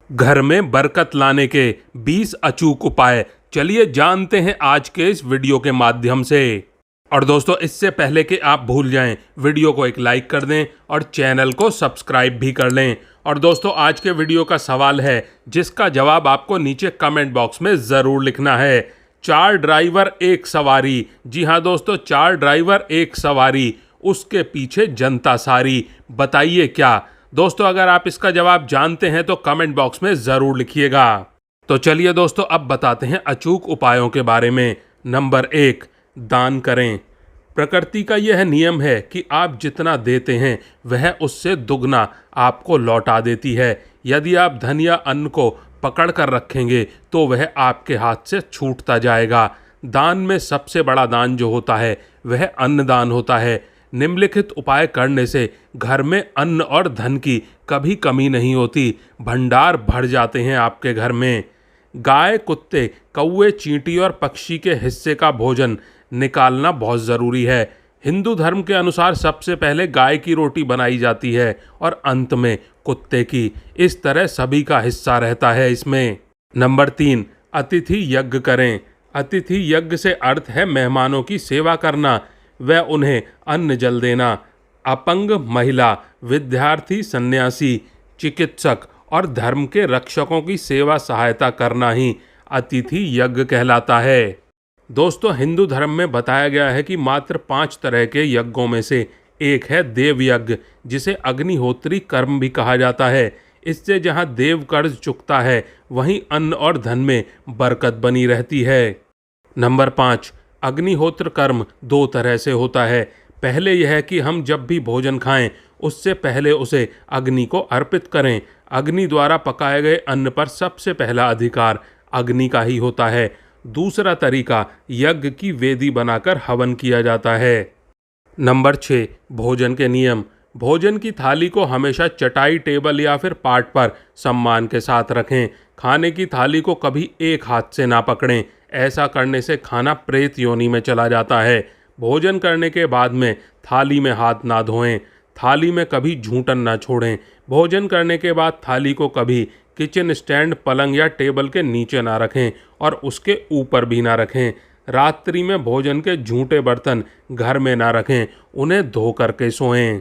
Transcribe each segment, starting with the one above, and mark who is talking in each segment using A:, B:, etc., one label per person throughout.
A: घर में बरकत लाने के 20 अचूक उपाय चलिए जानते हैं आज के इस वीडियो के माध्यम से। और दोस्तों, इससे पहले कि आप भूल जाएं, वीडियो को एक लाइक कर दें और चैनल को सब्सक्राइब भी कर लें। और दोस्तों, आज के वीडियो का सवाल है जिसका जवाब आपको नीचे कमेंट बॉक्स में ज़रूर लिखना है। 4 ड्राइवर एक सवारी। जी हाँ दोस्तों, 4 ड्राइवर एक सवारी, उसके पीछे जनता सारी, बताइए क्या। दोस्तों, अगर आप इसका जवाब जानते हैं तो कमेंट बॉक्स में ज़रूर लिखिएगा। तो चलिए दोस्तों, अब बताते हैं अचूक उपायों के बारे में। नंबर 1, दान करें। प्रकृति का यह नियम है कि आप जितना देते हैं वह उससे दुगना आपको लौटा देती है। यदि आप धन या अन्न को पकड़ कर रखेंगे तो वह आपके हाथ से छूटता जाएगा। दान में सबसे बड़ा दान जो होता है वह अन्नदान होता है। निम्नलिखित उपाय करने से घर में अन्न और धन की कभी कमी नहीं होती, भंडार भर जाते हैं आपके घर में। गाय, कुत्ते, कौवे, चींटी और पक्षी के हिस्से का भोजन निकालना बहुत ज़रूरी है। हिंदू धर्म के अनुसार सबसे पहले गाय की रोटी बनाई जाती है और अंत में कुत्ते की। इस तरह सभी का हिस्सा रहता है इसमें। नंबर 3, अतिथि यज्ञ करें। अतिथि यज्ञ से अर्थ है मेहमानों की सेवा करना व उन्हें अन्न जल देना। अपंग, महिला, विद्यार्थी, सन्यासी, चिकित्सक और धर्म के रक्षकों की सेवा सहायता करना ही अतिथि यज्ञ कहलाता है। दोस्तों, हिंदू धर्म में बताया गया है कि मात्र 5 तरह के यज्ञों में से एक है देव यज्ञ, जिसे अग्निहोत्री कर्म भी कहा जाता है। इससे जहाँ देव कर्ज चुकता है वहीं अन्न और धन में बरकत बनी रहती है। नंबर 5, अग्निहोत्र कर्म 2 तरह से होता है। पहले यह कि हम जब भी भोजन खाएं उससे पहले उसे अग्नि को अर्पित करें। अग्नि द्वारा पकाए गए अन्न पर सबसे पहला अधिकार अग्नि का ही होता है। दूसरा तरीका, यज्ञ की वेदी बनाकर हवन किया जाता है। नंबर 6, भोजन के नियम। भोजन की थाली को हमेशा चटाई, टेबल या फिर पाट पर सम्मान के साथ रखें। खाने की थाली को कभी एक हाथ से ना पकड़ें, ऐसा करने से खाना प्रेत योनि में चला जाता है। भोजन करने के बाद में थाली में हाथ ना धोएं। थाली में कभी झूठन ना छोड़ें। भोजन करने के बाद थाली को कभी किचन स्टैंड, पलंग या टेबल के नीचे ना रखें और उसके ऊपर भी ना रखें। रात्रि में भोजन के झूठे बर्तन घर में ना रखें, उन्हें धो करके सोएं।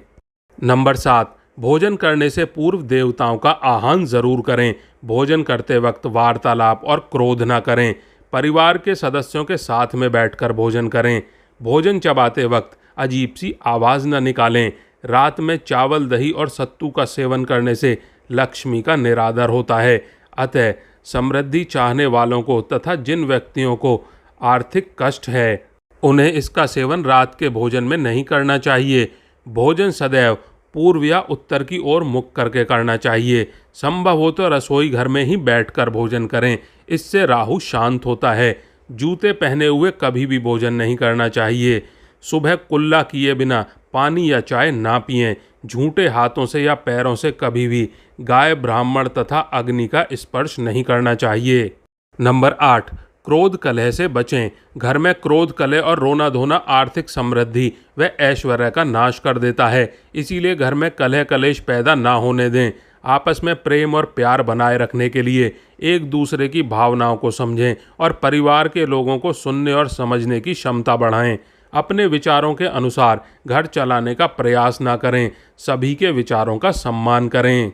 A: नंबर 7, भोजन करने से पूर्व देवताओं का आह्वान ज़रूर करें। भोजन करते वक्त वार्तालाप और क्रोध ना करें। परिवार के सदस्यों के साथ में बैठकर भोजन करें। भोजन चबाते वक्त अजीब सी आवाज़ न निकालें। रात में चावल, दही और सत्तू का सेवन करने से लक्ष्मी का निरादर होता है। अतः समृद्धि चाहने वालों को तथा जिन व्यक्तियों को आर्थिक कष्ट है उन्हें इसका सेवन रात के भोजन में नहीं करना चाहिए। भोजन सदैव पूर्व या उत्तर की ओर मुख करके करना चाहिए। संभव हो तो रसोई घर में ही बैठकर भोजन करें, इससे राहु शांत होता है। जूते पहने हुए कभी भी भोजन नहीं करना चाहिए। सुबह कुल्ला किए बिना पानी या चाय ना पिएं। झूठे हाथों से या पैरों से कभी भी गाय, ब्राह्मण तथा अग्नि का स्पर्श नहीं करना चाहिए। नंबर 8, क्रोध कलह से बचें। घर में क्रोध, कलह और रोना धोना आर्थिक समृद्धि व ऐश्वर्य का नाश कर देता है। इसीलिए घर में कलह कलेश पैदा ना होने दें। आपस में प्रेम और प्यार बनाए रखने के लिए एक दूसरे की भावनाओं को समझें और परिवार के लोगों को सुनने और समझने की क्षमता बढ़ाएं। अपने विचारों के अनुसार घर चलाने का प्रयास ना करें। सभी के विचारों का सम्मान करें।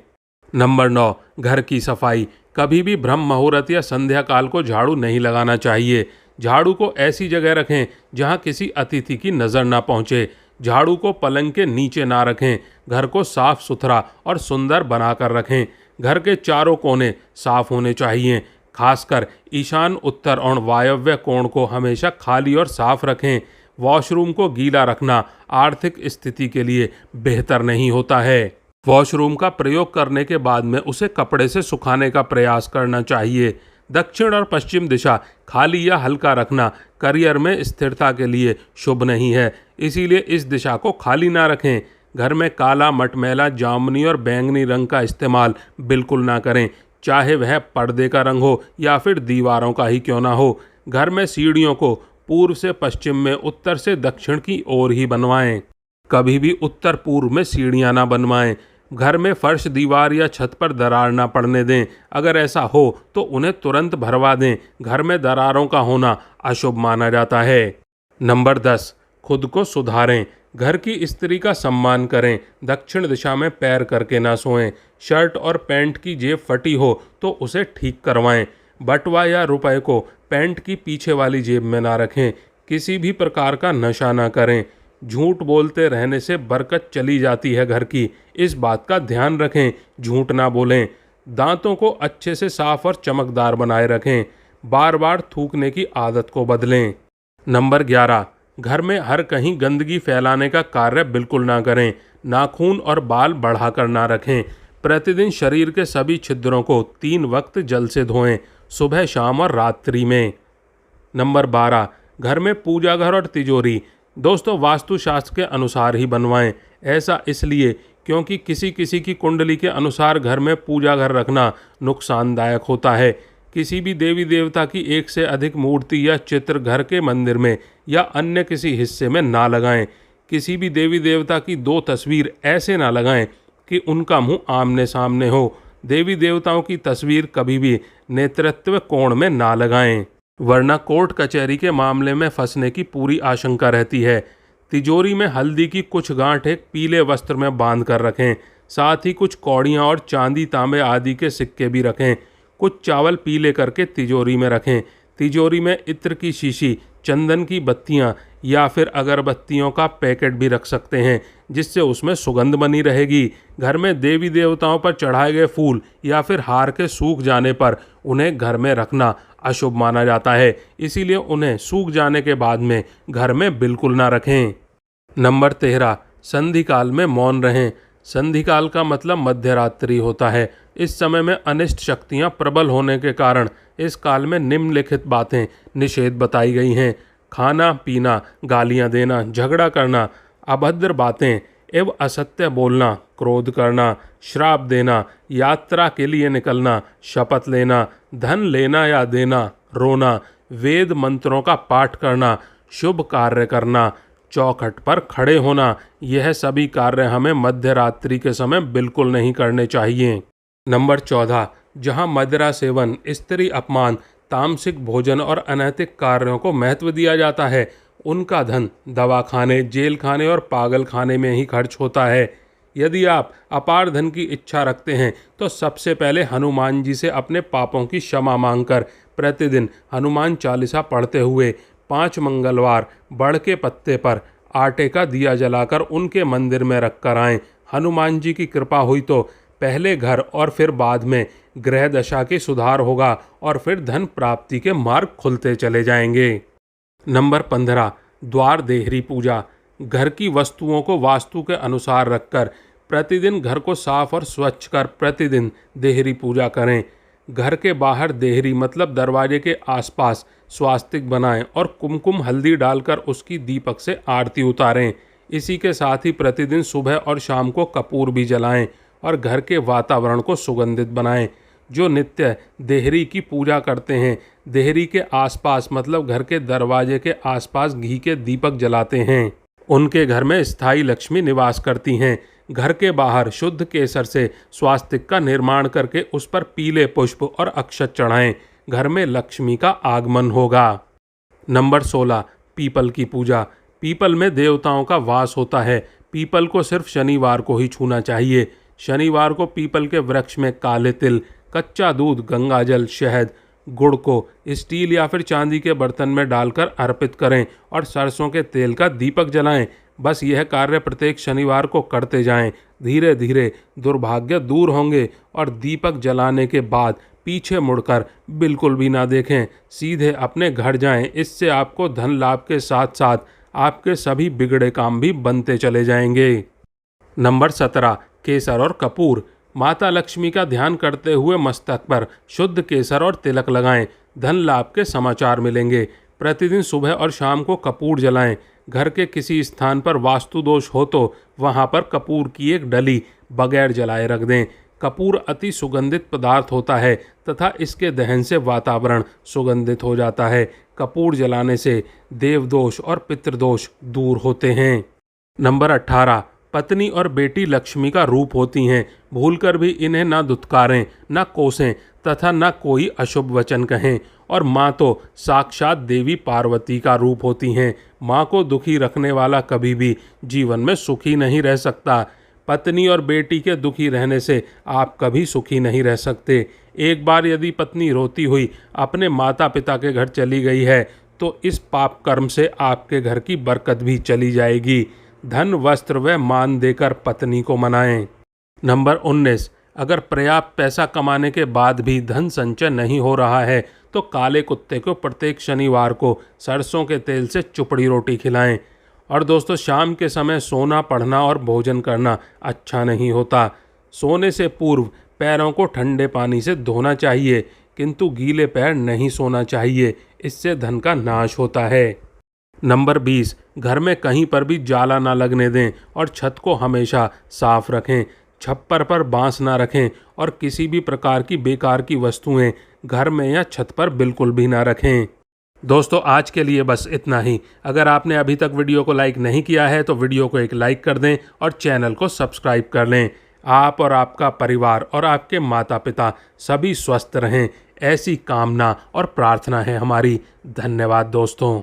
A: नंबर 9, घर की सफाई। कभी भी ब्रह्म मुहूर्त या संध्या काल को झाड़ू नहीं लगाना चाहिए। झाड़ू को ऐसी जगह रखें जहां किसी अतिथि की नज़र ना पहुंचे। झाड़ू को पलंग के नीचे ना रखें। घर को साफ सुथरा और सुंदर बनाकर रखें। घर के चारों कोने साफ होने चाहिए। खासकर ईशान, उत्तर और वायव्य कोण को हमेशा खाली और साफ रखें। वॉशरूम को गीला रखना आर्थिक स्थिति के लिए बेहतर नहीं होता है। वॉशरूम का प्रयोग करने के बाद में उसे कपड़े से सुखाने का प्रयास करना चाहिए। दक्षिण और पश्चिम दिशा खाली या हल्का रखना करियर में स्थिरता के लिए शुभ नहीं है, इसीलिए इस दिशा को खाली ना रखें। घर में काला, मटमैला, जामुनी और बैंगनी रंग का इस्तेमाल बिल्कुल ना करें, चाहे वह पर्दे का रंग हो या फिर दीवारों का ही क्यों ना हो। घर में सीढ़ियों को पूर्व से पश्चिम में, उत्तर से दक्षिण की ओर ही बनवाएं। कभी भी उत्तर पूर्व में सीढ़ियां ना बनवाएं। घर में फर्श, दीवार या छत पर दरार ना पड़ने दें। अगर ऐसा हो तो उन्हें तुरंत भरवा दें। घर में दरारों का होना अशुभ माना जाता है। नंबर 10, खुद को सुधारें। घर की स्त्री का सम्मान करें। दक्षिण दिशा में पैर करके ना सोएं। शर्ट और पैंट की जेब फटी हो तो उसे ठीक करवाएं। बटुआ या रुपए को पैंट की पीछे वाली जेब में ना रखें। किसी भी प्रकार का नशा ना करें। झूठ बोलते रहने से बरकत चली जाती है घर की, इस बात का ध्यान रखें। झूठ ना बोलें। दांतों को अच्छे से साफ और चमकदार बनाए रखें। बार बार थूकने की आदत को बदलें। नंबर 11, घर में हर कहीं गंदगी फैलाने का कार्य बिल्कुल ना करें। नाखून और बाल बढ़ाकर ना रखें। प्रतिदिन शरीर के सभी छिद्रों को 3 वक्त जल से धोएं, सुबह, शाम और रात्रि में। नंबर 12, घर में पूजा घर और तिजोरी दोस्तों वास्तुशास्त्र के अनुसार ही बनवाएं। ऐसा इसलिए क्योंकि किसी किसी की कुंडली के अनुसार घर में पूजा घर रखना नुकसानदायक होता है। किसी भी देवी देवता की एक से अधिक मूर्ति या चित्र घर के मंदिर में या अन्य किसी हिस्से में ना लगाएं। किसी भी देवी देवता की 2 तस्वीर ऐसे ना लगाएं कि उनका मुंह आमने सामने हो। देवी देवताओं की तस्वीर कभी भी नेतृत्व कोण में ना लगाएं, वरना कोर्ट कचहरी के मामले में फंसने की पूरी आशंका रहती है। तिजोरी में हल्दी की कुछ गांठ एक पीले वस्त्र में बांध कर रखें। साथ ही कुछ कौड़ियाँ और चांदी, तांबे आदि के सिक्के भी रखें। कुछ चावल पीले करके तिजोरी में रखें। तिजोरी में इत्र की शीशी, चंदन की बत्तियां या फिर अगरबत्तियों का पैकेट भी रख सकते हैं, जिससे उसमें सुगंध बनी रहेगी। घर में देवी देवताओं पर चढ़ाए गए फूल या फिर हार के सूख जाने पर उन्हें घर में रखना अशुभ माना जाता है, इसीलिए उन्हें सूख जाने के बाद में घर में बिल्कुल ना रखें। नंबर 13, संधि काल में मौन रहें। संधि काल का मतलब मध्यरात्रि होता है। इस समय में अनिष्ट शक्तियां प्रबल होने के कारण इस काल में निम्नलिखित बातें निषेध बताई गई हैं। खाना पीना, गालियां देना, झगड़ा करना, अभद्र बातें एवं असत्य बोलना, क्रोध करना, श्राप देना, यात्रा के लिए निकलना, शपथ लेना, धन लेना या देना, रोना, वेद मंत्रों का पाठ करना, शुभ कार्य करना, चौखट पर खड़े होना, यह सभी कार्य हमें मध्य रात्रि के समय बिल्कुल नहीं करने चाहिए। नंबर 14, जहां मदिरा सेवन, स्त्री अपमान, तामसिक भोजन और अनैतिक कार्यों को महत्व दिया जाता है, उनका धन दवाखाने, जेल खाने और पागल खाने में ही खर्च होता है। यदि आप अपार धन की इच्छा रखते हैं तो सबसे पहले हनुमान जी से अपने पापों की क्षमा मांगकर प्रतिदिन हनुमान चालीसा पढ़ते हुए 5 मंगलवार बड़ के पत्ते पर आटे का दिया जलाकर उनके मंदिर में रख कर आएँ। हनुमान जी की कृपा हुई तो पहले घर और फिर बाद में ग्रह दशा के सुधार होगा और फिर धन प्राप्ति के मार्ग खुलते चले जाएंगे। नंबर 15, द्वार देहरी पूजा। घर की वस्तुओं को वास्तु के अनुसार रखकर प्रतिदिन घर को साफ और स्वच्छ कर प्रतिदिन देहरी पूजा करें। घर के बाहर देहरी मतलब दरवाजे के आसपास स्वास्तिक बनाएं और कुमकुम हल्दी डालकर उसकी दीपक से आरती उतारें। इसी के साथ ही प्रतिदिन सुबह और शाम को कपूर भी जलाएं और घर के वातावरण को सुगंधित बनाएं। जो नित्य देहरी की पूजा करते हैं, देहरी के आसपास मतलब घर के दरवाजे के आसपास घी के दीपक जलाते हैं, उनके घर में स्थायी लक्ष्मी निवास करती हैं। घर के बाहर शुद्ध केसर से स्वास्तिक का निर्माण करके उस पर पीले पुष्प और अक्षत चढ़ाएं। घर में लक्ष्मी का आगमन होगा। नंबर 16, पीपल की पूजा। पीपल में देवताओं का वास होता है। पीपल को सिर्फ शनिवार को ही छूना चाहिए। शनिवार को पीपल के वृक्ष में काले तिल, कच्चा दूध, गंगाजल, शहद, गुड़ को स्टील या फिर चांदी के बर्तन में डालकर अर्पित करें और सरसों के तेल का दीपक जलाएं। बस यह कार्य प्रत्येक शनिवार को करते जाएं। धीरे धीरे दुर्भाग्य दूर होंगे और दीपक जलाने के बाद पीछे मुड़कर बिल्कुल भी ना देखें, सीधे अपने घर जाएं। इससे आपको धन लाभ के साथ साथ आपके सभी बिगड़े काम भी बनते चले जाएंगे। नंबर 17, केसर और कपूर। माता लक्ष्मी का ध्यान करते हुए मस्तक पर शुद्ध केसर और तिलक लगाएं। धन लाभ के समाचार मिलेंगे। प्रतिदिन सुबह और शाम को कपूर जलाएं। घर के किसी स्थान पर वास्तु दोष हो तो वहां पर कपूर की एक डली बगैर जलाए रख दें। कपूर अति सुगंधित पदार्थ होता है तथा इसके दहन से वातावरण सुगंधित हो जाता है। कपूर जलाने से देवदोष और पितृदोष दूर होते हैं। नंबर 18, पत्नी और बेटी लक्ष्मी का रूप होती हैं। भूलकर भी इन्हें ना दुत्कारें, ना कोसें तथा ना कोई अशुभ वचन कहें। और माँ तो साक्षात देवी पार्वती का रूप होती हैं। माँ को दुखी रखने वाला कभी भी जीवन में सुखी नहीं रह सकता। पत्नी और बेटी के दुखी रहने से आप कभी सुखी नहीं रह सकते। एक बार यदि पत्नी रोती हुई अपने माता पिता के घर चली गई है तो इस पाप कर्म से आपके घर की बरकत भी चली जाएगी। धन, वस्त्र व मान देकर पत्नी को मनाएं। नंबर 19, अगर पर्याप्त पैसा कमाने के बाद भी धन संचय नहीं हो रहा है तो काले कुत्ते को प्रत्येक शनिवार को सरसों के तेल से चुपड़ी रोटी खिलाएं। और दोस्तों, शाम के समय सोना, पढ़ना और भोजन करना अच्छा नहीं होता। सोने से पूर्व पैरों को ठंडे पानी से धोना चाहिए, किंतु गीले पैर नहीं सोना चाहिए, इससे धन का नाश होता है। नंबर 20, घर में कहीं पर भी जाला ना लगने दें और छत को हमेशा साफ रखें। छप्पर पर बांस ना रखें और किसी भी प्रकार की बेकार की वस्तुएं घर में या छत पर बिल्कुल भी ना रखें। दोस्तों, आज के लिए बस इतना ही। अगर आपने अभी तक वीडियो को लाइक नहीं किया है तो वीडियो को एक लाइक कर दें और चैनल को सब्सक्राइब कर लें। आप और आपका परिवार और आपके माता पिता सभी स्वस्थ रहें, ऐसी कामना और प्रार्थना है हमारी। धन्यवाद दोस्तों।